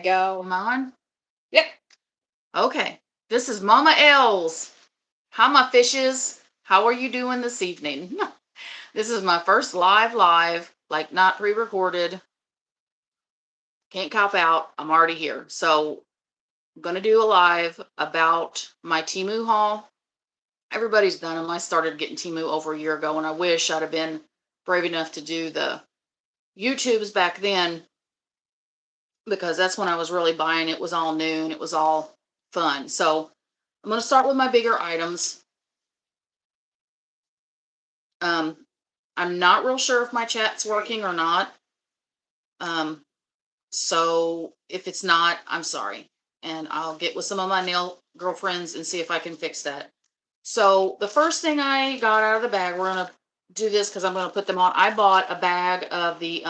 go. Am I on? Yep. Okay. This is Momma L'z. How my fishes? How are you doing this evening? This is my first live, like not pre-recorded. Can't cop out. I'm already here. So I'm going to do a live about my Temu haul. Everybody's done them. I started getting Temu over a year ago, and I wish I'd have been brave enough to do the YouTubes back then, because that's when I was really buying. It was all new and it was all fun. So I'm going to start with my bigger items. I'm not real sure if my chat's working or not. So if it's not, I'm sorry. And I'll get with some of my nail girlfriends and see if I can fix that. So the first thing I got out of the bag, we're going to do this because I'm going to put them on. I bought a bag of the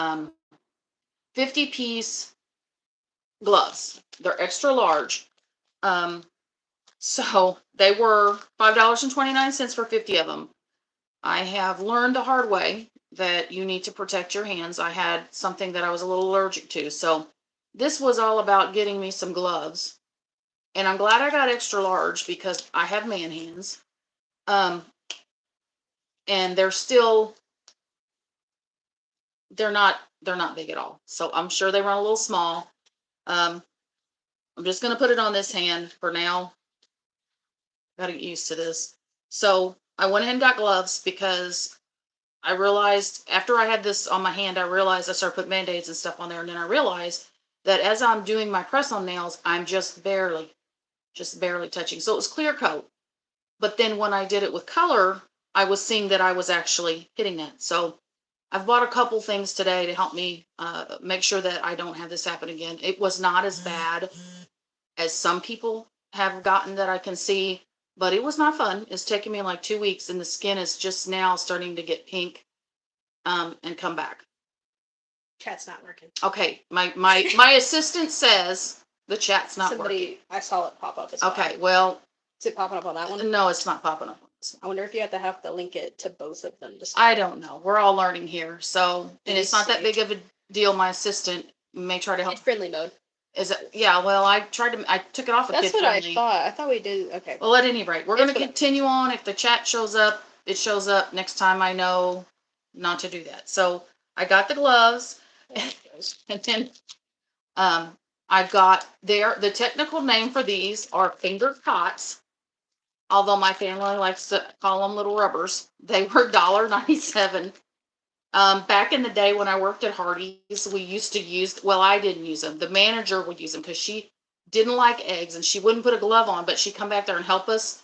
50-piece gloves. They're extra large. So they were $5.29 for 50 of them. I have learned the hard way that you need to protect your hands. I had something that I was a little allergic to. So this was all about getting me some gloves. And I'm glad I got extra large because I have man hands. And they're not big at all. So I'm sure they run a little small. I'm just going to put it on this hand for now. Got to get used to this. So I went ahead and got gloves because I realized after I had this on my hand, I realized I started putting Band-Aids and stuff on there. And then I realized that as I'm doing my press-on nails, I'm just barely touching. So it was clear coat. But then when I did it with color, I was seeing that I was actually hitting that. So I've bought a couple things today to help me make sure that I don't have this happen again. It was not as bad as some people have gotten that I can see, but it was not fun. It's taken me like 2 weeks, and the skin is just now starting to get pink and come back. Chat's not working. Okay, my assistant says the chat's not working. I saw it pop up as well. Okay, well. Is it popping up on that one? No, it's not popping up. I wonder if you have to link it to both of them. I don't know. We're all learning here. So, and it's not that big of a deal. My assistant may try to help. It's friendly mode. Is it? Yeah, well, I took it off of That's kid what friendly. I thought. I thought we did. Okay. Well, at any rate, we're going to continue on. If the chat shows up, it shows up. Next time I know not to do that. So I got the gloves. And then I've got the technical name for these are finger cots. Although my family likes to call them little rubbers. They were $1.97. Back in the day when I worked at Hardee's, we used to use, well, I didn't use them. The manager would use them because she didn't like eggs and she wouldn't put a glove on, but she'd come back there and help us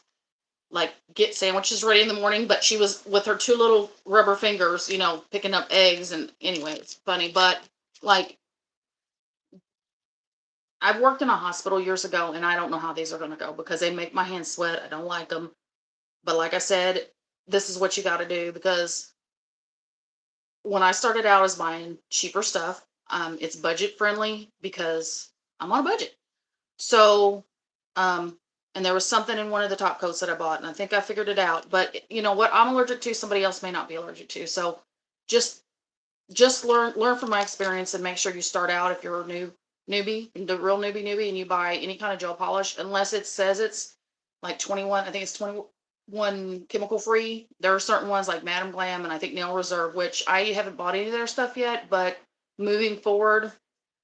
like get sandwiches ready in the morning. But she was with her two little rubber fingers, picking up eggs. And anyway, it's funny, but like, I've worked in a hospital years ago, and I don't know how these are going to go because they make my hands sweat. I don't like them. But like I said, this is what you got to do because when I started out as buying cheaper stuff, it's budget friendly because I'm on a budget. So, and there was something in one of the top coats that I bought, and I think I figured it out. But you know what I'm allergic to, somebody else may not be allergic to. So just learn from my experience and make sure you start out if you're a newbie, the real newbie, and you buy any kind of gel polish, unless it says it's like 21, I think it's 21 chemical free. There are certain ones like Madam Glam and I think Nail Reserve, which I haven't bought any of their stuff yet, but moving forward,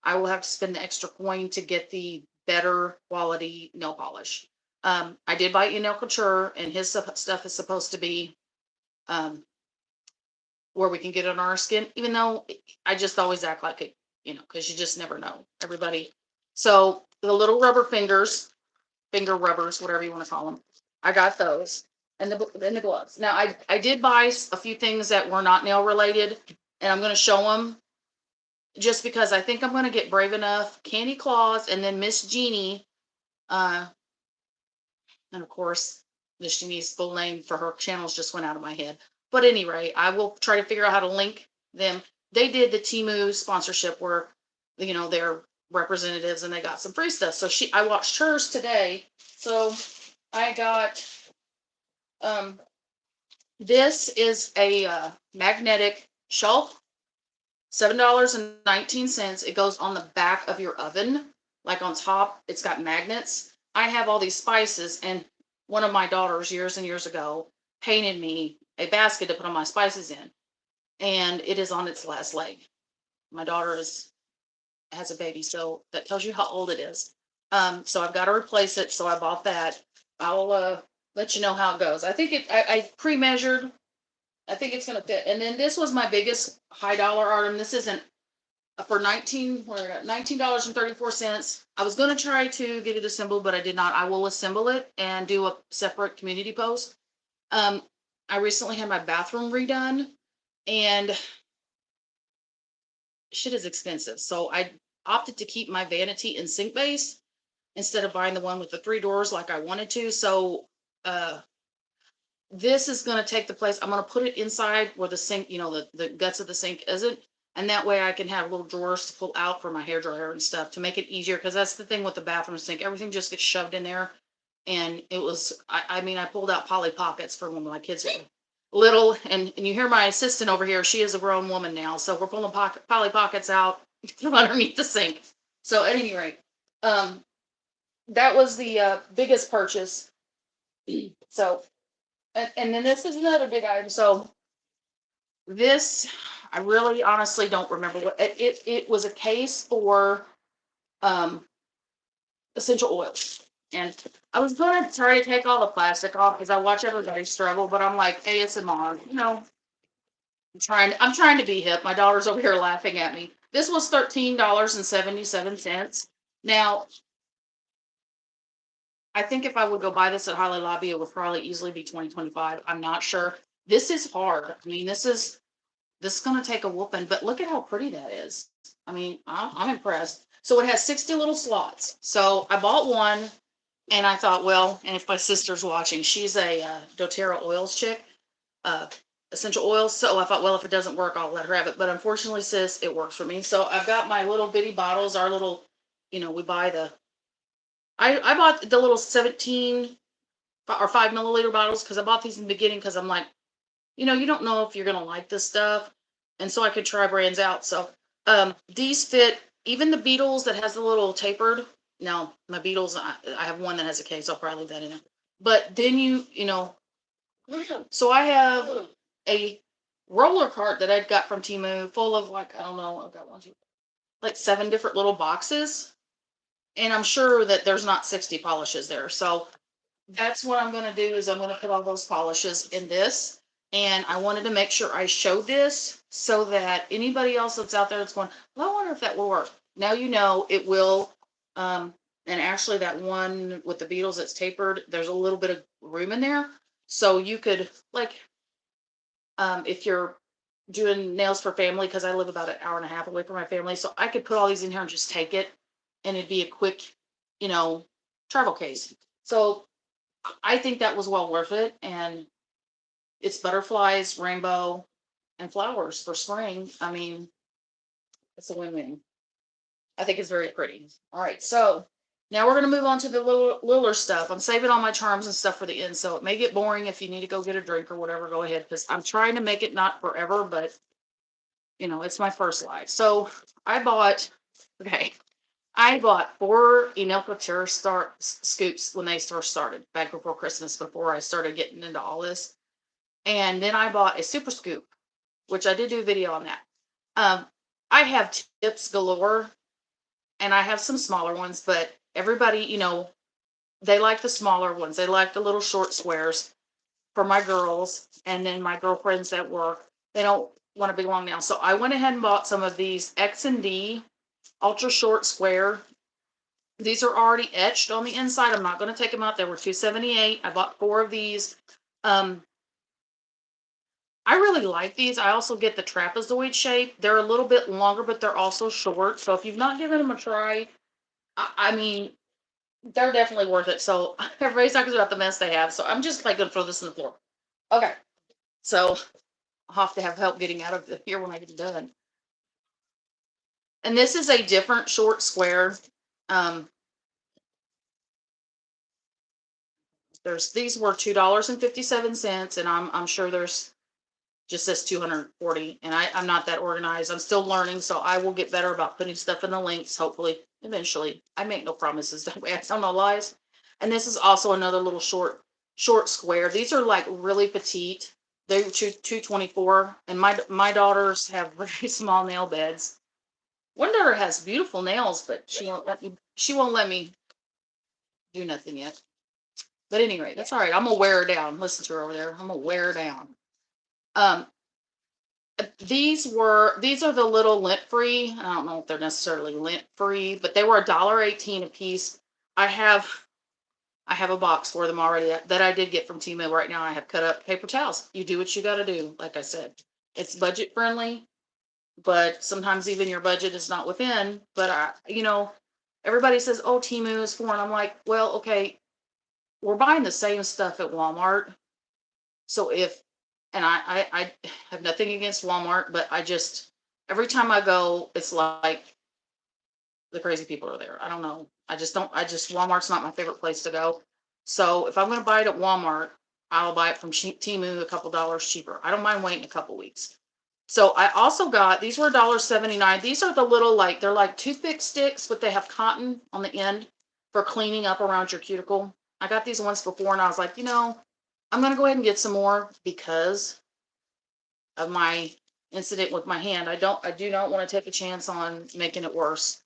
I will have to spend the extra coin to get the better quality nail polish. I did buy Nail Couture, and his stuff is supposed to be where we can get it on our skin, even though I just always act like it, because you just never know. Everybody. So the little rubber finger rubbers, whatever you want to call them, I got those, and the gloves. Now I did buy a few things that were not nail related, and I'm going to show them just because I think I'm going to get brave enough. Candy Claus, and then Miss Jeannie, and of course Miss Jeannie's full name for her channels just went out of my head. But anyway, I will try to figure out how to link them. They did the Temu sponsorship where, they're representatives and they got some free stuff. So I watched hers today. So I got, this is a magnetic shelf, $7.19. It goes on the back of your oven. like on top, it's got magnets. I have all these spices, and one of my daughters years and years ago painted me a basket to put all my spices in, and it is on its last leg. My daughter has a baby, so that tells you how old it is. So I've got to replace it. So I bought that. I'll let you know how it goes. I think I pre-measured. I think it's gonna fit. And then this was my biggest high dollar item. This isn't for $19.34. I was gonna try to get it assembled, but I did not. I will assemble it and do a separate community post. I recently had my bathroom redone, and shit is expensive. So I opted to keep my vanity and sink base instead of buying the one with the 3 doors like I wanted to. So this is going to take the place. I'm going to put it inside where the sink, the guts of the sink isn't. And that way I can have little drawers to pull out for my hair dryer and stuff to make it easier. Because that's the thing with the bathroom sink. Everything just gets shoved in there. And it was, I mean, I pulled out Polly Pockets for when my kids were little. And you hear my assistant over here. She is a grown woman now. So we're pulling Polly Pockets out from underneath the sink. So at any rate, that was the biggest purchase. So, and then this is another big item. So this, I really honestly don't remember what it was. A case for essential oils. And I was going to try to take all the plastic off because I watch everybody struggle, but I'm like, ASMR, I'm trying to be hip. My daughter's over here laughing at me. This was $13.77. Now, I think if I would go buy this at Holly Lobby, it would probably easily be $20-25. I'm not sure. This is hard. I mean, this is going to take a whooping, but look at how pretty that is. I mean, I'm impressed. So it has 60 little slots. So I bought one, and I thought, well, and if my sister's watching, she's a doTERRA oils chick, essential oils. So I thought, well, if it doesn't work, I'll let her have it. But unfortunately, sis, it works for me. So I've got my little bitty bottles, our little, we buy I bought the little 17 or 5 milliliter bottles because I bought these in the beginning because I'm like, you don't know if you're going to like this stuff. And so I could try brands out. So these fit, even the Beetles that has the little tapered. Now, my Beetles, I have one that has a case. I'll probably leave that in there. But then so I have a roller cart that I got from Temu full of I don't know, I've got 7 different little boxes. And I'm sure that there's not 60 polishes there. So that's what I'm going to do is I'm going to put all those polishes in this. And I wanted to make sure I showed this so that anybody else that's out there that's going, well, I wonder if that will work. Now it will. And actually that one with the Beetles that's tapered, there's a little bit of room in there. So you could if you're doing nails for family, because I live about an hour and a half away from my family. So I could put all these in here and just take it. And it'd be a quick, travel case. So I think that was well worth it. And it's butterflies, rainbow, and flowers for spring. I mean, it's a win-win. I think it's very pretty. All right, so now we're going to move on to the littler stuff. I'm saving all my charms and stuff for the end, so it may get boring. If you need to go get a drink or whatever, go ahead, because I'm trying to make it not forever, but, it's my first live. So I bought 4 Enel Couture scoops when they first started, back before Christmas, before I started getting into all this. And then I bought a super scoop, which I did do a video on that. I have tips galore, and I have some smaller ones, but everybody, they like the smaller ones. They like the little short squares for my girls, and then my girlfriends at work. They don't want to be long nails. So I went ahead and bought some of these X&D ultra short square. These are already etched on the inside. I'm not going to take them out. They were $2.78. I bought 4 of these. I really like these. I also get the trapezoid shape. They're a little bit longer, but they're also short. So if you've not given them a try, I mean, they're definitely worth it. So everybody's talking about the mess they have. So I'm just going to throw this on the floor. Okay. So I'll have to have help getting out of here when I get done. And this is a different short square. These were $2.57, and I'm sure there's just says 240, and I'm not that organized. I'm still learning, so I will get better about putting stuff in the links, hopefully. Eventually. I make no promises that way. I tell no lies. And this is also another little short square. These are like really petite. They're 224, and my daughters have very small nail beds. One daughter has beautiful nails, but she won't let me do nothing yet. But anyway, that's all right. I'm gonna wear her down. Listen to her over there. I'm gonna wear her down. Um, these are the little lint free. I don't know if they're necessarily lint free, but they were $1.18 a piece. I have a box for them already that I did get from Temu. Right now I have cut up paper towels. You do what you got to do. Like I said, it's budget friendly, but sometimes even your budget is not within. But everybody says, oh, Temu is foreign. I'm like, well, okay, we're buying the same stuff at Walmart. So I have nothing against Walmart, but every time I go, it's like the crazy people are there. I don't know. Walmart's not my favorite place to go. So if I'm going to buy it at Walmart, I'll buy it from Temu a couple dollars cheaper. I don't mind waiting a couple weeks. So I also got, these were $1.79. These are the little, they're like toothpick sticks, but they have cotton on the end for cleaning up around your cuticle. I got these once before and I was like, I'm going to go ahead and get some more because of my incident with my hand. I do not want to take a chance on making it worse.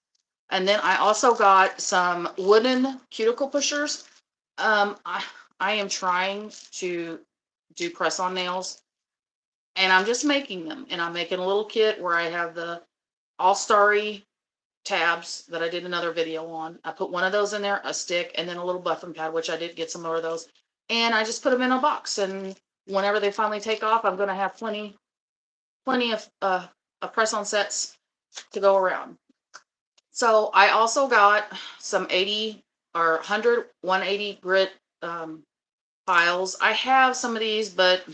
And then I also got some wooden cuticle pushers. I am trying to do press-on nails, and I'm just making them. And I'm making a little kit where I have the all-starry tabs that I did another video on. I put one of those in there, a stick, and then a little buffing pad, which I did get some more of those. And I just put them in a box. And whenever they finally take off, I'm going to have plenty of press-on sets to go around. So I also got some 80 or 100, 180 grit files. I have some of these, but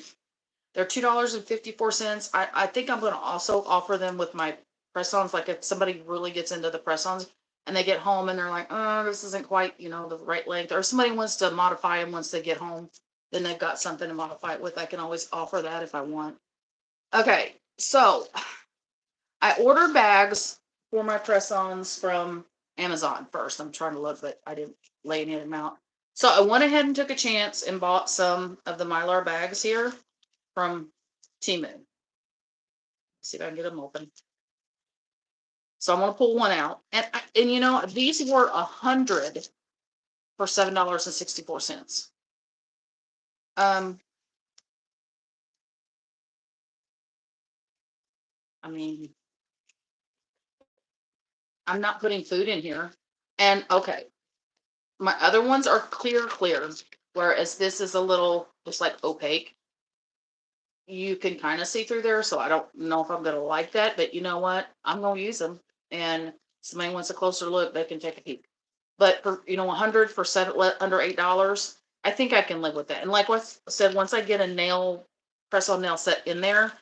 they're $2.54. I think I'm going to also offer them with my press-ons. Like if somebody really gets into the press-ons and they get home and they're like, oh, this isn't quite, the right length, or somebody wants to modify them once they get home, then they've got something to modify it with. I can always offer that if I want. Okay, so I ordered bags for my press-ons from Amazon first. I'm trying to look, but I didn't lay any of them out. So I went ahead and took a chance and bought some of the Mylar bags here from Temu. Let's see if I can get them open. So I'm going to pull one out. And these were 100 for $7.64. I mean, I'm not putting food in here. And okay, my other ones are clear, whereas this is a little just like opaque. You can kind of see through there, so I don't know if I'm going to like that, but you know what? I'm going to use them. And if somebody wants a closer look, they can take a peek. But for 100 for under $8, I think I can live with that. And like what I said, once I get a press-on nail set in there,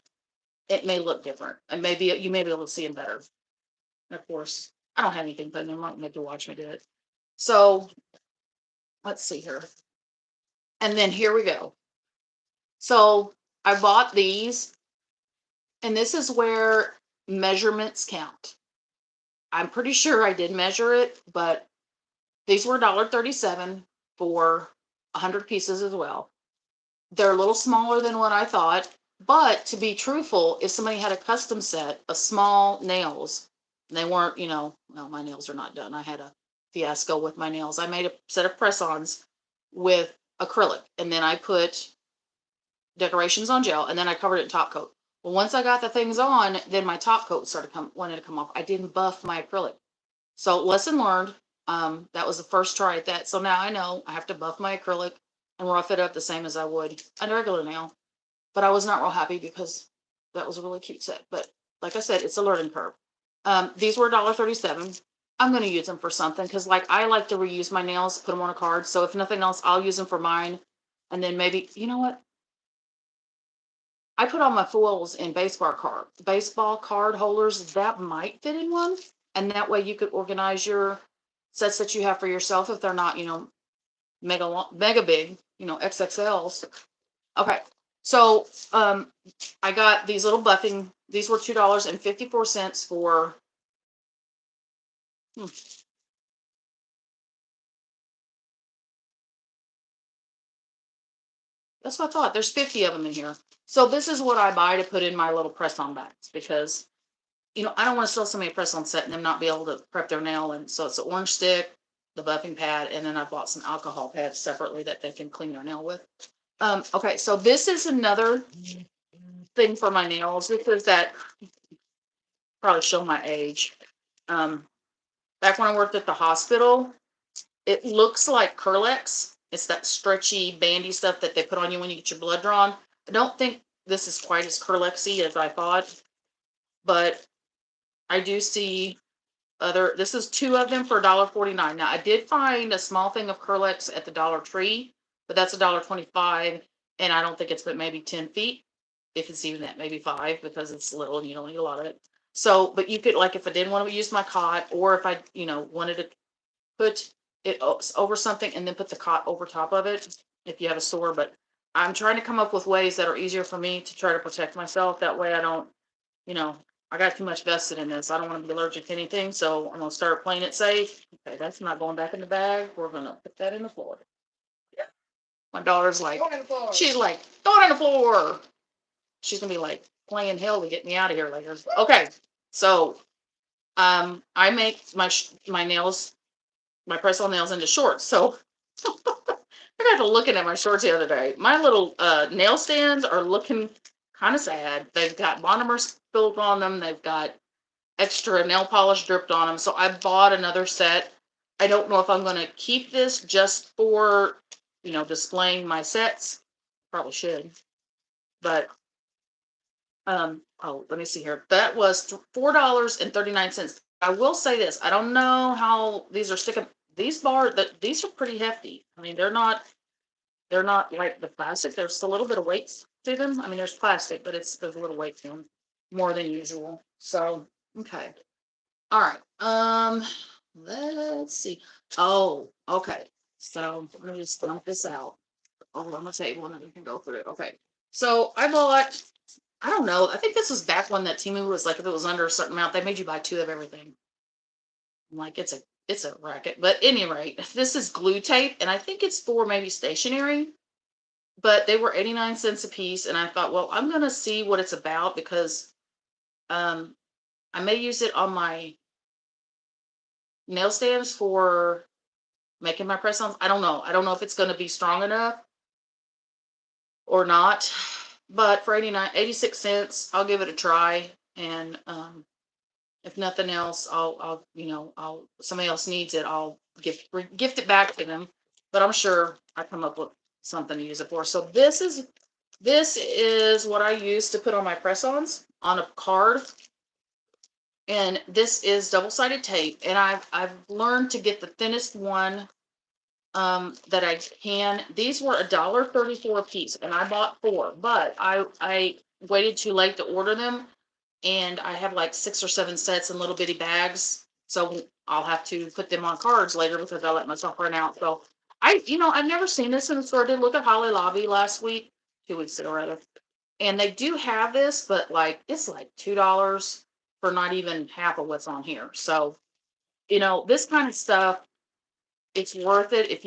it may look different, and maybe you may be able to see them better. And of course, I don't have anything put in them. I'm not going to watch me do it. So let's see here. And then here we go. So I bought these, and this is where measurements count. I'm pretty sure I did measure it, but these were $1.37 for 100 pieces as well. They're a little smaller than what I thought, but to be truthful, if somebody had a custom set of small nails, and they weren't, well, my nails are not done. I had a fiasco with my nails. I made a set of press-ons with acrylic, and then I put decorations on gel, and then I covered it in top coat. Well, once I got the things on, then my top coat wanted to come off. I didn't buff my acrylic. So lesson learned. That was the first try at that. So now I know I have to buff my acrylic and rough it up the same as I would a regular nail. But I was not real happy because that was a really cute set. But like I said, it's a learning curve. These were $1.37. I'm going to use them for something because I like to reuse my nails, put them on a card. So if nothing else, I'll use them for mine. And then maybe, you know what? I put all my foils in baseball card holders. That might fit in one. And that way you could organize your sets that you have for yourself if they're not, mega big, XXLs. Okay. So I got these little buffing. These were $2.54 for That's what I thought. There's 50 of them in here. So this is what I buy to put in my little press-on bags because, you know, I don't want to sell somebody a press-on set and them not be able to prep their nail. And so it's an orange stick, the buffing pad, and then I bought some alcohol pads separately that they can clean their nail with. Okay, so this is another thing for my nails. This is that, probably show my age. Back when I worked at the hospital, it looks like Curlex. It's that stretchy, bandy stuff that they put on you when you get your blood drawn. I don't think this is quite as Curlexy as I thought, but I do see other. This is 2 of them for $1.49. Now, I did find a small thing of Curlex at the Dollar Tree, but that's $1.25, and I don't think it's but maybe 10 feet, if it's even that, maybe 5, because it's little and you don't need a lot of it. So, but you could, like, if I didn't want to use my cot, or if I, you know, wanted to put it over something and then put the cot over top of it, if you have a sore. But I'm trying to come up with ways that are easier for me to try to protect myself. That way I don't, you know, I got too much vested in this. I don't want to be allergic to anything, so I'm gonna start playing it safe. Okay, that's not going back in the bag. We're gonna put that in the floor. Yeah. My daughter's like, she's like, throw it on the floor. She's gonna be like playing hell to get me out of here later. Okay, so I make my nails, my press-on nails into shorts. So I got to looking at my shorts the other day. My little nail stands are looking kind of sad. They've got monomers filled on them. They've got extra nail polish dripped on them. So I bought another set. I don't know if I'm going to keep this just for, you know, displaying my sets. Probably should. But, oh, let me see here. That was $4.39. I will say this. I don't know how these are sticking. These these are pretty hefty. I mean, they're not like the plastic. There's a little bit of weight to them. I mean, there's plastic, but there's a little weight to them, more than usual. So, okay. All right. Let's see. Oh, okay. So let me just dump this out. Oh, on the table and then we can go through it. Okay. So I bought, I don't know. I think this was back when that Temu was like, if it was under a certain amount, they made you buy 2 of everything. I'm like, it's a racket. But at any rate, this is glue tape, and I think it's for maybe stationery. But they were 89 cents a piece, and I thought, well, I'm gonna see what it's about because I may use it on my nail stands for making my press-ons. I don't know. I don't know if it's gonna be strong enough or not. But for 86 cents, I'll give it a try. And if nothing else, I'll somebody else needs it, I'll gift it back to them. But I'm sure I come up with something to use it for. So this is what I use to put on my press-ons on a card. And this is double-sided tape. And I've learned to get the thinnest one that I can. These were $1.34 a piece, and I bought 4, but I waited too late to order them. And I have like 6 or 7 sets in little bitty bags. So I'll have to put them on cards later because I let myself run out. So I've never seen this in the store. I did look at Holly Lobby last week, 2 weeks ago rather. And they do have this, but like, it's like $2 for not even half of what's on here. So, this kind of stuff, it's worth it if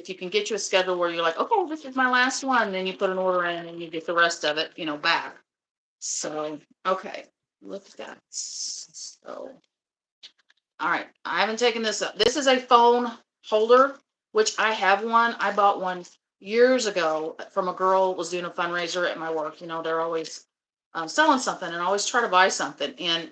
you can get you a schedule where you're like, okay, this is my last one. Then you put an order in and you get the rest of it, back. So, okay. Look at that. So, all right. I haven't taken this up. This is a phone holder, which I have one. I bought one years ago from a girl who was doing a fundraiser at my work. They're always selling something, and I always try to buy something. And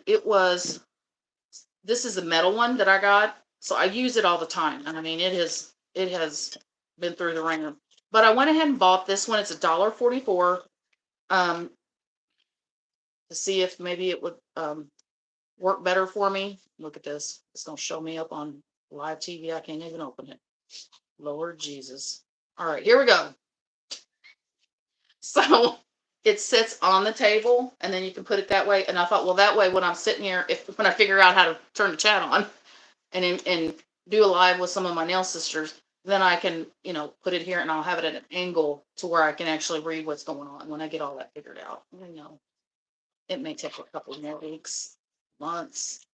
this is a metal one that I got. So I use it all the time. And I mean, it has been through the ringer. But I went ahead and bought this one. It's $1.44. To see if maybe it would work better for me. Look at this. It's going to show me up on live TV. I can't even open it. Lord Jesus. All right, here we go. So it sits on the table, and then you can put it that way. And I thought, well, that way when I'm sitting here, when I figure out how to turn the chat on and do a live with some of my nail sisters, then I can, put it here, and I'll have it at an angle to where I can actually read what's going on when I get all that figured out. It may take a couple more weeks, months.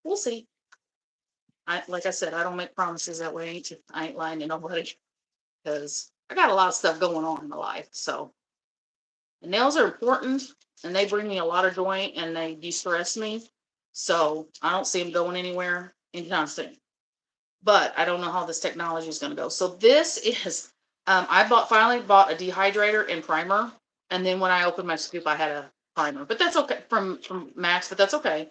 We'll see. Like I said, I don't make promises that way. I ain't lying to nobody because I got a lot of stuff going on in my life. So the nails are important and they bring me a lot of joy and they de-stress me. So I don't see them going anywhere anytime soon. But I don't know how this technology is going to go. So this is, I finally bought a dehydrator and primer. And then when I opened my scoop, I had a primer, but that's okay from Max, but that's okay.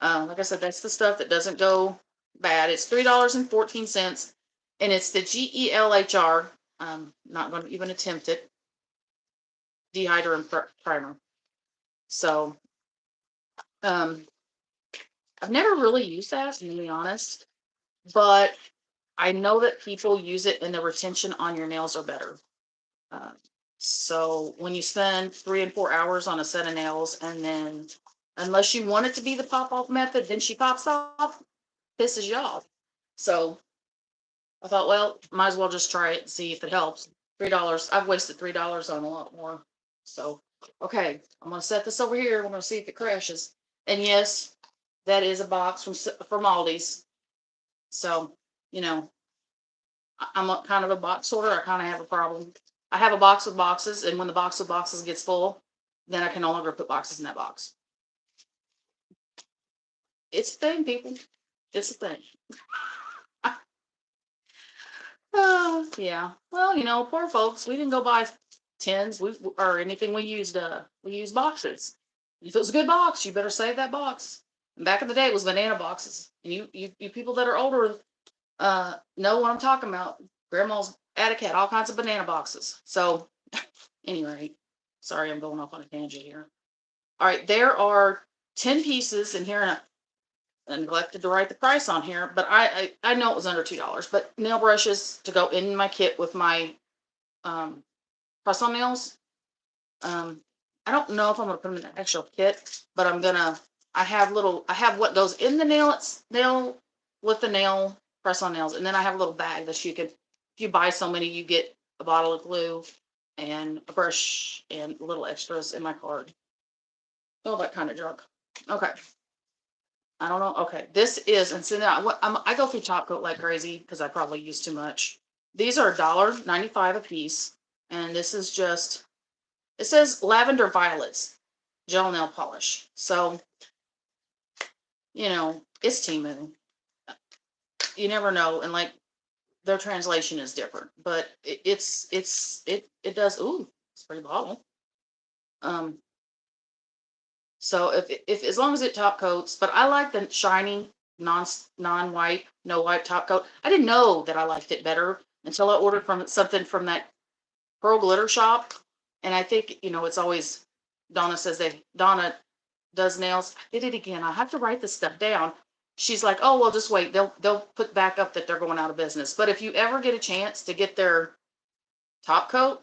Like I said, that's the stuff that doesn't go bad. It's $3.14 and it's the GELHR. Not going to even attempt it. Dehydrator and primer. So, I've never really used that, to be honest, but I know that people use it and the retention on your nails are better. So when you spend 3 and 4 hours on a set of nails, and then unless you want it to be the pop off method, then she pops off, pisses you off. So I thought, well, might as well just try it and see if it helps. $3. I've wasted $3 on a lot more. So, okay, I'm going to set this over here. We're going to see if it crashes. And yes, that is a box from Aldi's. So, you know, I'm a kind of a box sorter. I kind of have a problem. I have a box with boxes, and when the box with boxes gets full, then I can no longer put boxes in that box. It's a thing, people. It's a thing. Yeah. Well, you know, poor folks. We didn't go buy tins or anything. We used boxes. If it was a good box, you better save that box. And back in the day, it was banana boxes. And you people that are older know what I'm talking about. Grandma's attic had all kinds of banana boxes. So, anyway, sorry, I'm going off on a tangent here. All right, there are 10 pieces in here, and I neglected to write the price on here, but I know it was under $2. But nail brushes to go in my kit with my press-on nails. I don't know if I'm gonna put them in the actual kit, but I have what goes in the nail with the nail press-on nails, and then I have a little bag that if you buy so many, you get a bottle of glue and a brush and little extras in my card. All that kind of junk. Okay. I don't know. Okay, this is, and so now I go through top coat like crazy because I probably use too much. These are $1.95 a piece, and this is just, it says lavender violets gel nail polish. So, you know, it's Temu. You never know, and like their translation is different, but it does. Ooh, it's a pretty bottle. So if as long as it top coats, but I like the shiny non-white, no white top coat. I didn't know that I liked it better until I ordered something from that Pearl Glitter shop. And I think, you know, it's always Donna does nails. I did it again. I have to write this stuff down. She's like, oh well, just wait. They'll put back up that they're going out of business. But if you ever get a chance to get their top coat,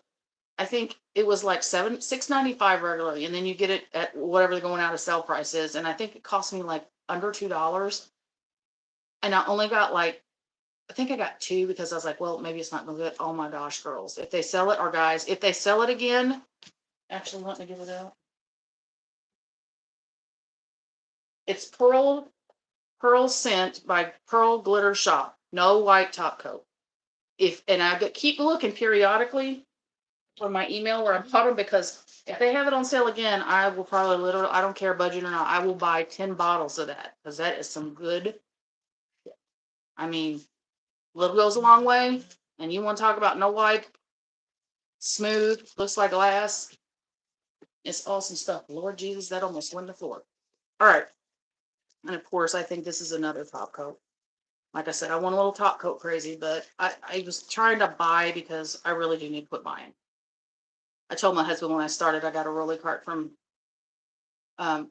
I think it was like $6.95 regularly, and then you get it at whatever the going out of sale price is. And I think it cost me like under $2. And I only got I think I got 2 because I was like, well, maybe it's not gonna good. Oh my gosh, girls. If they sell it, or guys, if they sell it again, actually let me give it out. It's Pearl Scent by Pearl Glitter Shop. No white top coat. And I keep looking periodically for my email where I bought them, because if they have it on sale again, I will probably I don't care budget or not, I will buy 10 bottles of that, because that is some good. I mean, little goes a long way, and you want to talk about no wipe, smooth, looks like glass. It's awesome stuff. Lord Jesus, that almost went to the floor. All right, and of course, I think this is another top coat. Like I said, I want a little top coat crazy, but I was trying to buy because I really do need to quit buying. I told my husband when I started, I got a rolly cart from, Holly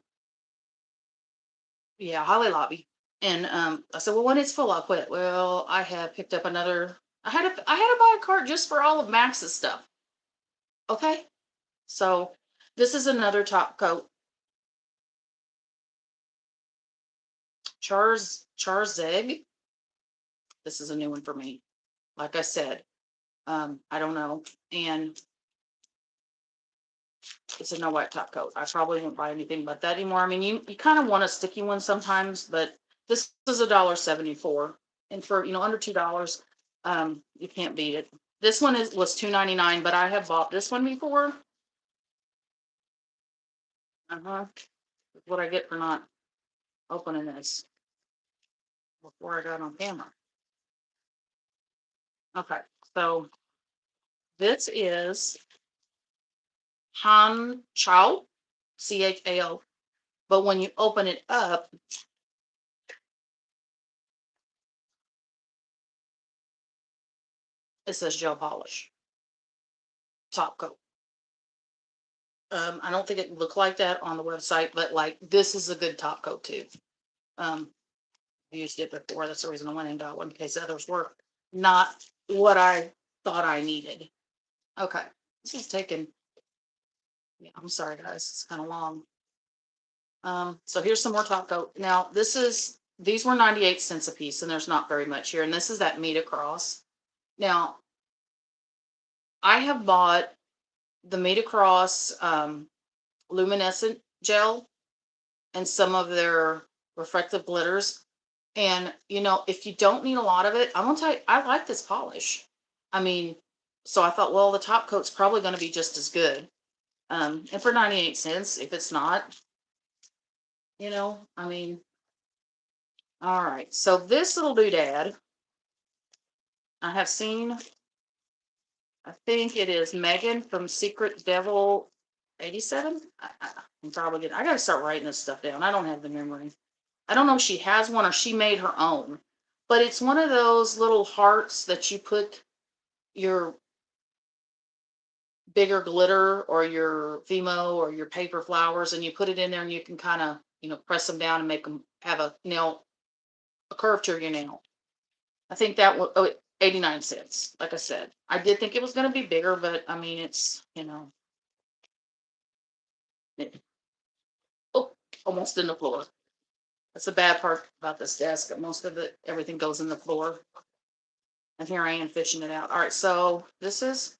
Lobby. And I said, well, when it's full, I'll quit. Well, I have picked up another, I had to buy a cart just for all of Max's stuff. Okay. So this is another top coat. Charzeg. This is a new one for me. Like I said, I don't know. And it's a no white top coat. I probably won't buy anything but that anymore. I mean, you kind of want a sticky one sometimes, but this is $1.74, and for, you know, under $2, you can't beat it. This one was $2.99, but I have bought this one before. What I get for not opening this before I got on camera. Okay, so this is Han Chao, CHAO. But when you open it up, it says gel polish, top coat. I don't think it looked like that on the website, but like this is a good top coat too. I used it before. That's the reason I went and got one, in case others were not what I thought I needed. Okay, this is taking. Yeah, I'm sorry guys, it's kind of long. So here's some more top coat. Now these were 98 cents a piece, and there's not very much here. And this is that meet across. Now, I have bought the Meet Across luminescent gel and some of their reflective glitters. And, you know, if you don't need a lot of it, I'm going to tell you, I like this polish. I mean, so I thought, well, the top coat's probably going to be just as good. And for 98 cents, if it's not, you know, I mean, all right. So this little doodad, I have seen, I think it is Megan from Secret Devil 87. I'm probably getting, I got to start writing this stuff down. I don't have the memory. I don't know if she has one or she made her own, but it's one of those little hearts that you put your bigger glitter or your Vimo or your paper flowers, and you put it in there and you can kind of, you know, press them down and make them have a nail, a curve to your nail. I think that was 89 cents. Like I said, I did think it was going to be bigger, but I mean, it's, you know, oh, almost in the floor. That's the bad part about this desk. Most of it, everything goes in the floor. And here I am fishing it out. All right, so this is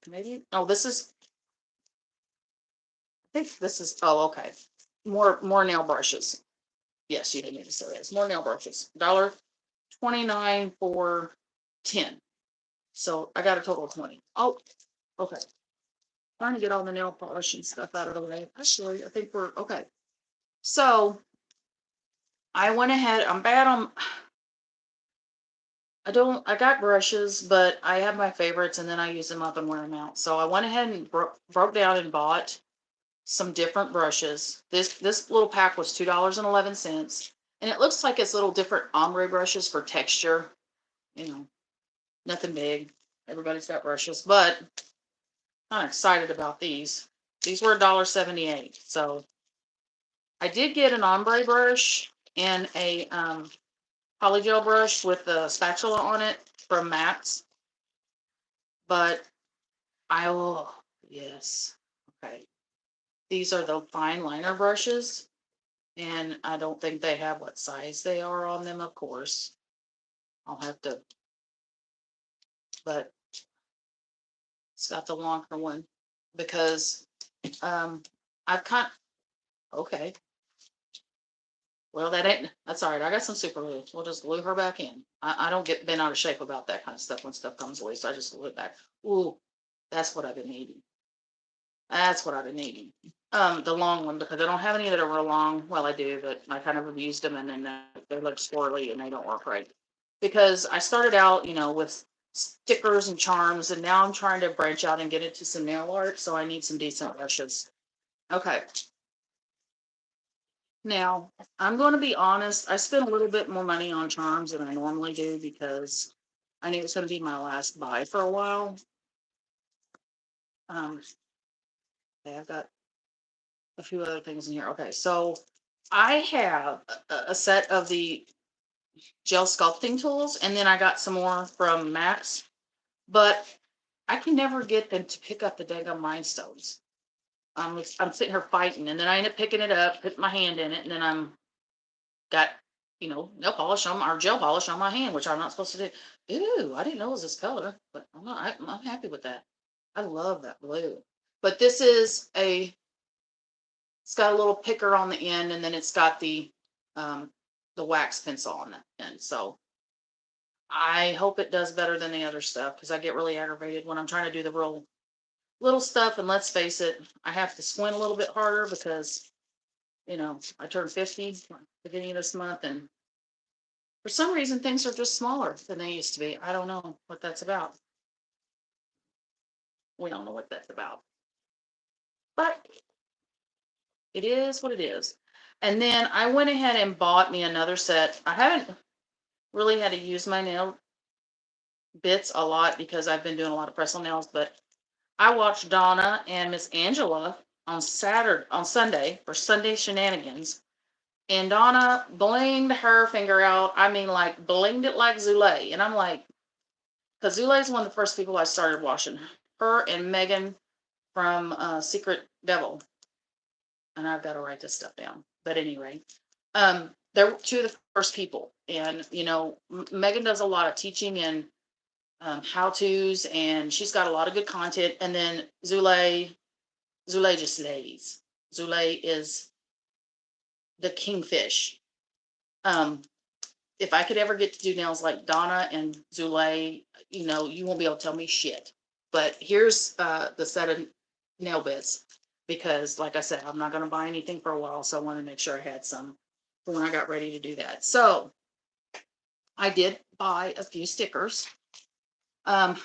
maybe, oh, this is, I think this is, oh, okay. More nail brushes. Yes, you didn't need to say this. More nail brushes. $1.29 for 10. So I got a total of 20. Oh, okay. Trying to get all the nail polish and stuff out of the way. Actually, I think we're okay. So I went ahead. I'm bad on. I got brushes, but I have my favorites and then I use them up and wear them out. So I went ahead and broke down and bought some different brushes. This little pack was $2.11. And it looks like it's little different ombre brushes for texture. You know, nothing big. Everybody's got brushes, but I'm excited about these. These were $1.78. So I did get an ombre brush and a polygel brush with the spatula on it from Max. But I will, yes. Okay. These are the fine liner brushes. And I don't think they have what size they are on them, of course. I'll have to, but it's got the longer one because I've okay. Well, that's all right. I got some super glue. We'll just glue her back in. I don't get bent out of shape about that kind of stuff when stuff comes away. So I just glue it back. Ooh, that's what I've been needing. That's what I've been needing. The long one, because I don't have any that are real long. Well, I do, but I kind of abused them and then they look squirrely and they don't work right. Because I started out, you know, with stickers and charms, and now I'm trying to branch out and get into some nail art. So I need some decent brushes. Okay. Now, I'm going to be honest, I spent a little bit more money on charms than I normally do because I knew it was going to be my last buy for a while. Okay, I've got a few other things in here. Okay, so I have a set of the gel sculpting tools, and then I got some more from Max, but I can never get them to pick up the daggum rhinestones. I'm sitting here fighting, and then I end up picking it up, putting my hand in it, and then I'm got, you know, nail polish on or gel polish on my hand, which I'm not supposed to do. Ew, I didn't know it was this color, but I'm happy with that. I love that blue. But this is it's got a little picker on the end, and then it's got the wax pencil on the end. So I hope it does better than the other stuff because I get really aggravated when I'm trying to do the real little stuff. And let's face it, I have to squint a little bit harder because, I turned 50 beginning of this month, and for some reason things are just smaller than they used to be. I don't know what that's about. We don't know what that's about. But it is what it is. And then I went ahead and bought me another set. I haven't really had to use my nail bits a lot because I've been doing a lot of press on nails, but I watched Donna and Miss Angela on Sunday for Sunday Shenanigans. And Donna blinged her finger out. I mean, like, blinged it like Zulay. And I'm like, because Zulay is one of the first people I started watching. Her and Megan from Secret Devil. And I've got to write this stuff down. But anyway, they're two of the first people. And, Megan does a lot of teaching and how-tos, and she's got a lot of good content. And then Zulay just slays. Zulay is the kingfish. If I could ever get to do nails like Donna and Zulay, you won't be able to tell me shit. But here's the set of nail bits, because like I said, I'm not going to buy anything for a while, so I want to make sure I had some for when I got ready to do that. So I did buy a few stickers. I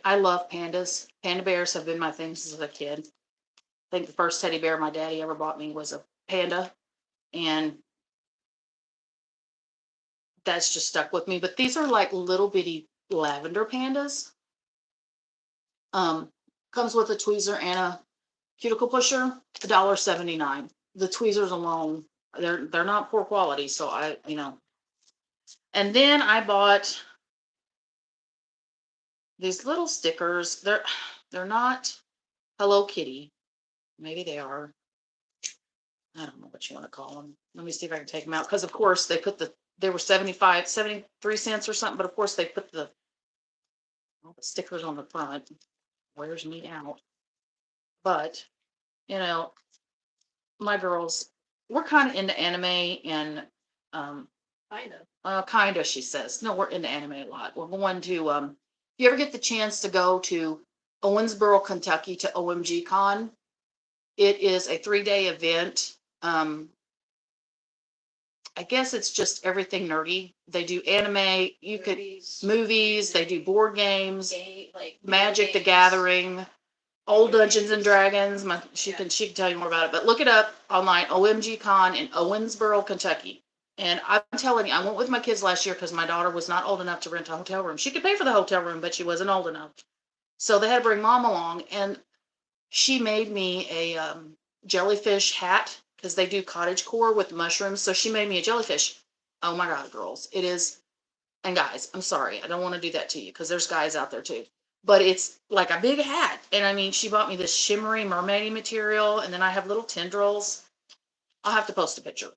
love pandas. Panda bears have been my thing since a kid. I think the first teddy bear my daddy ever bought me was a panda, and that's just stuck with me. But these are like little bitty lavender pandas. Comes with a tweezer and a cuticle pusher, $1.79. The tweezers alone, they're not poor quality, so and then I bought these little stickers. They're not Hello Kitty. Maybe they are. I don't know what you want to call them. Let me see if I can take them out. Because of course they were 73 cents or something, but of course they put all the stickers on the front. Wears me out. But, my girls, we're kind of into anime, and kind of, she says. No, we're into anime a lot. We're going to, if you ever get the chance to go to Owensboro, Kentucky to OMG Con, it is a 3-day event. I guess it's just everything nerdy. They do anime, movies, they do board games, Magic the Gathering, old Dungeons and Dragons. She can tell you more about it, but look it up online. OMG Con in Owensboro, Kentucky. And I'm telling you, I went with my kids last year because my daughter was not old enough to rent a hotel room. She could pay for the hotel room, but she wasn't old enough. So they had to bring mom along, and she made me a jellyfish hat because they do cottagecore with mushrooms. So she made me a jellyfish. Oh my God, girls. It is. And guys, I'm sorry. I don't want to do that to you because there's guys out there too. But it's like a big hat. And I mean, she bought me this shimmery mermaidy material. And then I have little tendrils. I'll have to post a picture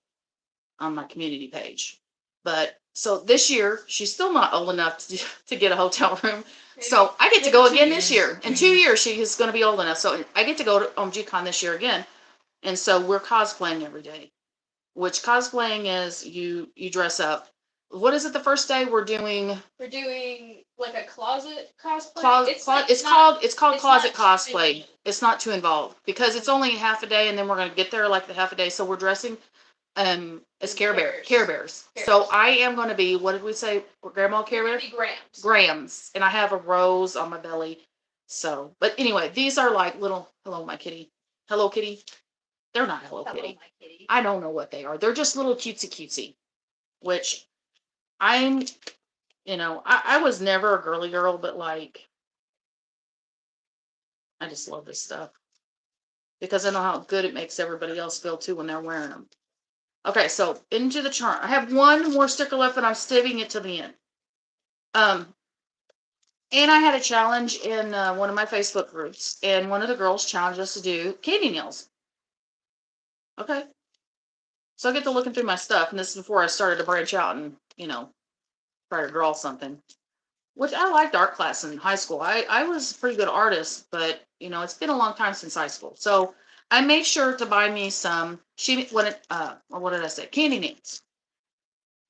on my community page. But so this year, she's still not old enough to get a hotel room. So I get to go again this year. In 2 years, she is going to be old enough. So I get to go to OMGCon this year again. And so we're cosplaying every day, which cosplaying is you dress up. What is it the first day we're doing? We're doing like a closet cosplay. It's called closet cosplay. It's not too involved because it's only half a day, and then we're going to get there like the half a day. So we're dressing as Care Bears. So I am going to be, what did we say? Grandma Care Bear? Grams. And I have a rose on my belly. So, but anyway, these are like little, hello, my kitty. Hello, kitty. They're not Hello Kitty. My kitty. I don't know what they are. They're just little cutesy, which I'm, I was never a girly girl, but like, I just love this stuff because I know how good it makes everybody else feel too when they're wearing them. Okay, so into the chart. I have one more sticker left, and I'm saving it to the end. And I had a challenge in one of my Facebook groups, and one of the girls challenged us to do candy nails. Okay. So I get to looking through my stuff, and this is before I started to branch out and, try to draw something. Which I liked art class in high school. I was a pretty good artist, but, it's been a long time since high school. So I made sure to buy me some, what did I say? Candy nails.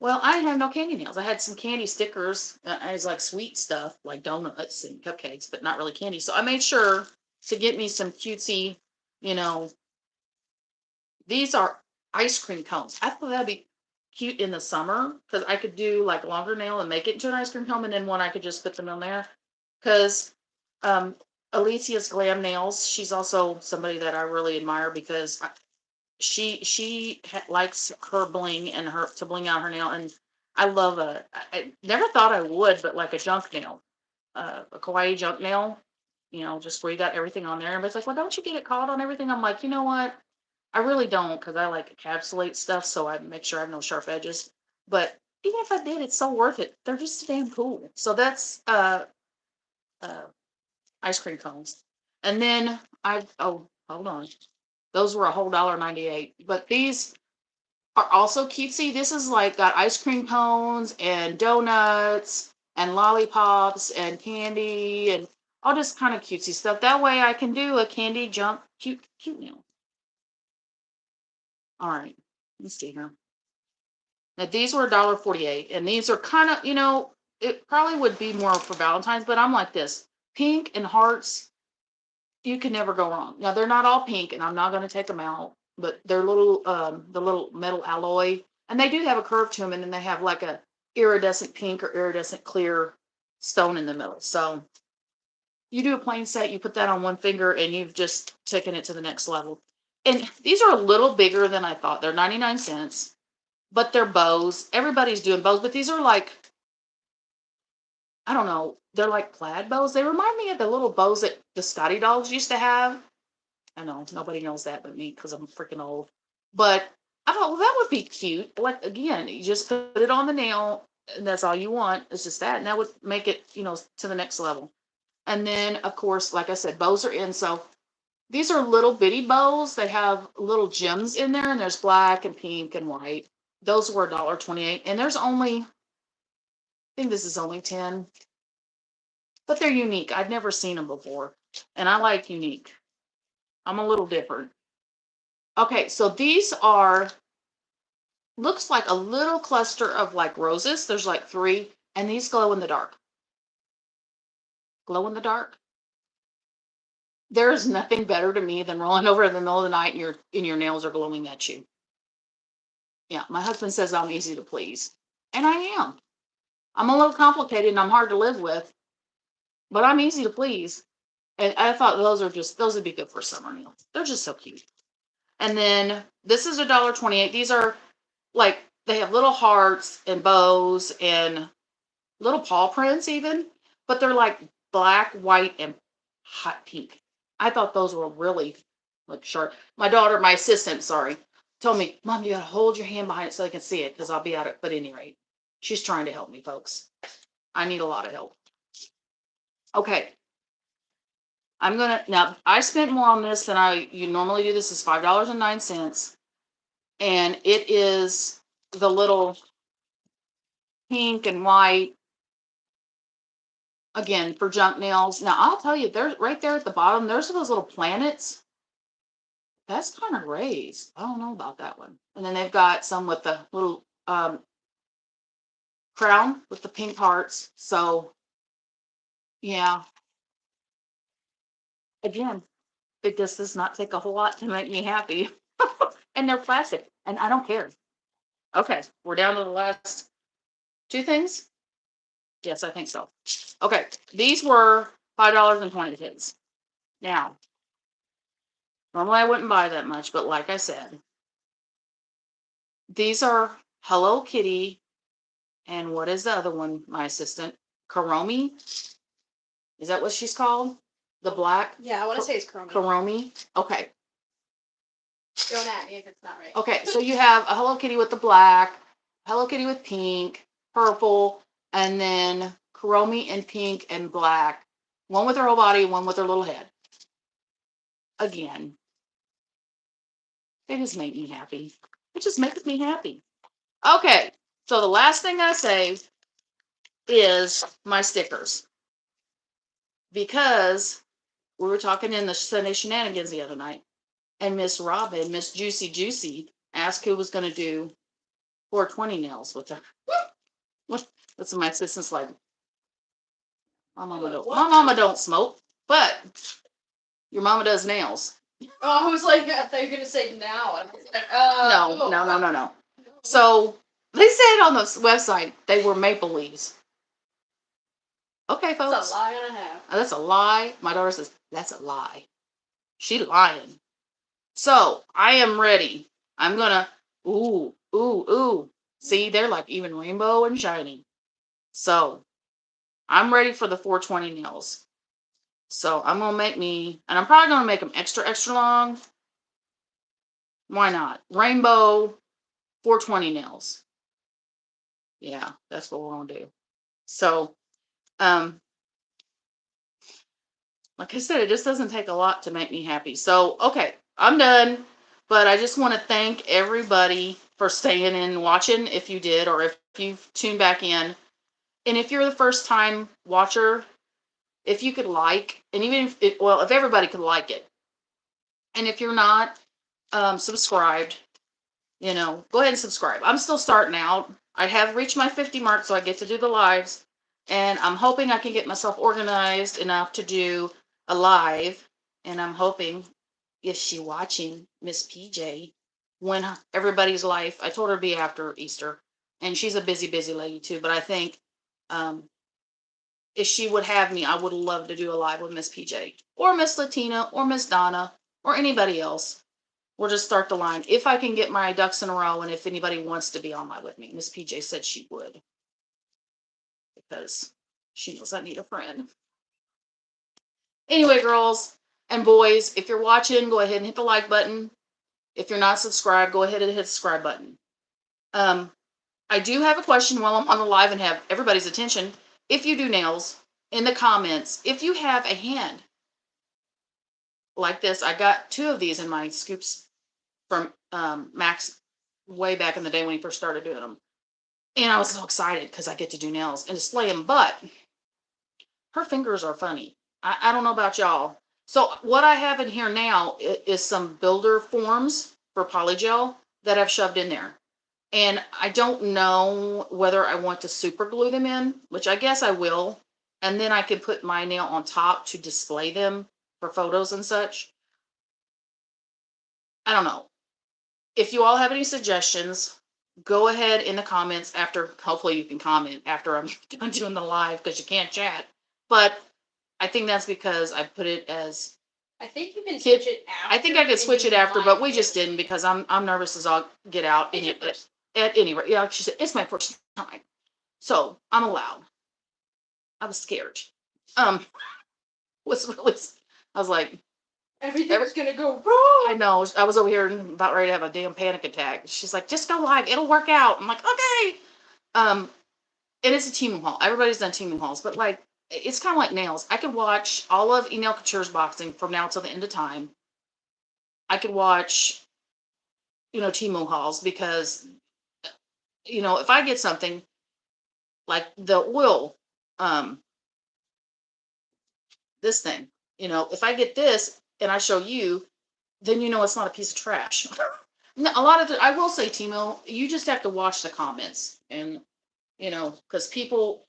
Well, I have no candy nails. I had some candy stickers. I was like sweet stuff, like donuts and cupcakes, but not really candy. So I made sure to get me some cutesy, you know, these are ice cream cones. I thought that'd be cute in the summer because I could do like longer nail and make it into an ice cream cone, and then one I could just put them in there. Because um, Alicia's Glam Nails, she's also somebody that I really admire because likes her bling and her to bling out her nail, and I love I never thought I would, but like a junk nail, a kawaii junk nail, just where you got everything on there. Everybody's like, well, don't you get it caught on everything? I'm like, you know what? I really don't because I like encapsulate stuff, so I make sure I have no sharp edges. But even if I did, it's so worth it. They're just damn cool. So that's uh ice cream cones. And then hold on. Those were a whole $1.98. But these are also cutesy. This is like got ice cream cones and donuts and lollipops and candy and all this kind of cutesy stuff. That way I can do a candy junk cute nail. All right, let's see here. Now these were $1.48, and these are kind of, it probably would be more for Valentine's, but I'm like this. Pink and hearts, you can never go wrong. Now they're not all pink, and I'm not going to take them out, but they're the little metal alloy, and they do have a curve to them, and then they have like a iridescent pink or iridescent clear stone in the middle. So you do a plain set, you put that on one finger, and you've just taken it to the next level. And these are a little bigger than I thought. They're 99 cents, but they're bows. Everybody's doing bows, but these are like, I don't know, they're like plaid bows. They remind me of the little bows that the Scotty dogs used to have. I know nobody knows that but me because I'm freaking old. But I thought, well, that would be cute. Like, again, you just put it on the nail, and that's all you want. It's just that, and that would make it, to the next level. And then, of course, like I said, bows are in. So these are little bitty bows. They have little gems in there, and there's black and pink and white. Those were $1.28, and there's only, I think this is only 10, but they're unique. I've never seen them before, and I like unique. I'm a little different. Okay, so these are, looks like a little cluster of like roses. There's like 3, and these glow in the dark. Glow in the dark. There is nothing better to me than rolling over in the middle of the night and your nails are glowing at you. Yeah, my husband says I'm easy to please, and I am. I'm a little complicated and I'm hard to live with, but I'm easy to please. And I thought those would be good for summer nails. They're just so cute. And then this is $1.28. These are like, they have little hearts and bows and little paw prints even, but they're like black, white, and hot pink. I thought those were really like sharp. My assistant, sorry, told me, Mom, you gotta hold your hand behind it so I can see it because I'll be out at, but at any rate, she's trying to help me, folks. I need a lot of help. Okay. Now I spent more on this than you normally do. This is $5.09. And it is the little pink and white, again, for junk nails. Now I'll tell you, there's right there at the bottom, there's those little planets. That's kind of raised. I don't know about that one. And then they've got some with the little crown with the pink hearts. So yeah, again, it just does not take a whole lot to make me happy. And they're plastic, and I don't care. Okay, we're down to the last 2 things. Yes, I think so. Okay, these were $5.20. Now, normally I wouldn't buy that much, but like I said, these are Hello Kitty, and what is the other one? My assistant, Karomi. Is that what she's called? The black? Yeah, I want to say it's Chromie. Karomi. Okay. Don't at me if it's not right. Okay, so you have a Hello Kitty with the black, Hello Kitty with pink, purple, and then Karomi in pink and black. One with her whole body, one with her little head. Again, they just make me happy. It just makes me happy. Okay, so the last thing I saved is my stickers. Because we were talking in the Sunday Shenanigans the other night, and Miss Robin, Miss Juicy Juicy, asked who was going to do 420 nails with her. That's my assistant's like, my mama don't smoke, but your mama does nails. Oh, I was like, I thought you were gonna say now. And I was like, No. So they said on the website they were maple leaves. Okay, folks. That's a lie and a half. That's a lie. My daughter says that's a lie. She lying. So I am ready. I'm gonna ooh. See, they're like even rainbow and shiny. So I'm ready for the 420 nails. So I'm gonna make me, and I'm probably gonna make them extra long. Why not? Rainbow 420 nails. Yeah, that's what we're gonna do. So, like I said, it just doesn't take a lot to make me happy. So, okay, I'm done. But I just want to thank everybody for staying in and watching if you did, or if you've tuned back in. And if you're the first time watcher, if you could like, and even if everybody could like it. And if you're not subscribed, go ahead and subscribe. I'm still starting out. I have reached my 50 mark, so I get to do the lives. And I'm hoping I can get myself organized enough to do a live. And I'm hoping, if she watching, Miss PJ, when everybody's life, I told her to be after Easter. And she's a busy lady too. But I think if she would have me, I would love to do a live with Miss PJ. Or Miss Latina, or Miss Donna, or anybody else. We'll just start the line. If I can get my ducks in a row, and if anybody wants to be on live with me. Miss PJ said she would. Because she knows I need a friend. Anyway, girls and boys, if you're watching, go ahead and hit the like button. If you're not subscribed, go ahead and hit the subscribe button. I do have a question while I'm on the live and have everybody's attention. If you do nails, in the comments, if you have a hand like this, I got 2 of these in my scoops from Max way back in the day when he first started doing them. And I was so excited because I get to do nails and display them, but her fingers are funny. I don't know about y'all. So what I have in here now is some builder forms for polygel that I've shoved in there. And I don't know whether I want to super glue them in, which I guess I will. And then I can put my nail on top to display them for photos and such. I don't know. If you all have any suggestions, go ahead in the comments after. Hopefully you can comment after I'm done doing the live because you can't chat. But I think that's because I put it as. I think you can switch it after. I think I could switch it after, but we just didn't because I'm nervous as all get out. At any rate, yeah, like she said, it's my first time, so I'm allowed. I was scared. Was really. I was like, everything's gonna go wrong. I know. I was over here about ready to have a damn panic attack. She's like, just go live. It'll work out. I'm like, okay. It is a Temu haul. Everybody's done Temu hauls, but like, it's kind of like nails. I could watch all of Enel Couture's boxing from now till the end of time. I could watch, Temu hauls because, if I get something like the oil, this thing, if I get this and I show you, then it's not a piece of trash. A lot of I will say, Temu, you just have to watch the comments, and because people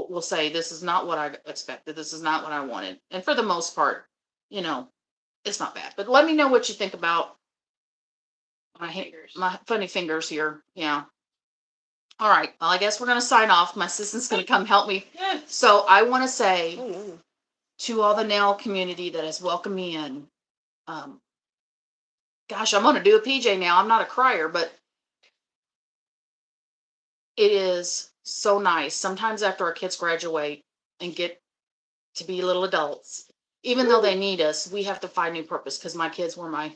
will say this is not what I expected, this is not what I wanted, and for the most part, it's not bad. But let me know what you think about my funny fingers here. Yeah. All right. Well, I guess we're gonna sign off. My assistant's gonna come help me. So I want to say to all the nail community that has welcomed me in. Gosh, I'm gonna do a PJ now. I'm not a crier, but it is so nice. Sometimes after our kids graduate and get to be little adults, even though they need us, we have to find new purpose because my kids were my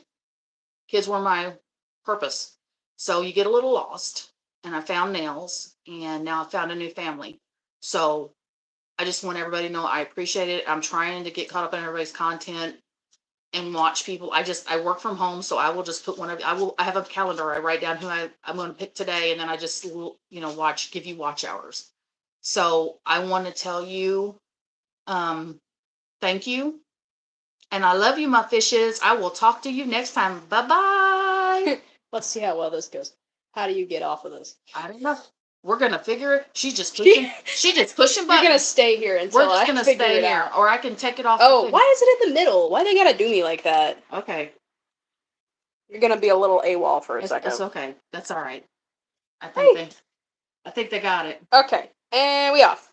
purpose. So you get a little lost, and I found nails, and now I found a new family. So I just want everybody to know I appreciate it. I'm trying to get caught up in everybody's content and watch people. I work from home, so I will just put I have a calendar. I write down who I'm going to pick today, and then I just, give you watch hours. So I want to tell you, thank you. And I love you, my fishes. I will talk to you next time. Bye-bye. Let's see how well this goes. How do you get off of this? I don't know. We're gonna figure it. She's just pushing. She's just pushing buttons. You're gonna stay here until We're just gonna figure stay it here, out. or I can take it off. Oh, why is it in the middle? Why they gotta do me like that? Okay. You're gonna be a little AWOL for a second. It's okay. That's all right. I think they got it. Okay, and we off.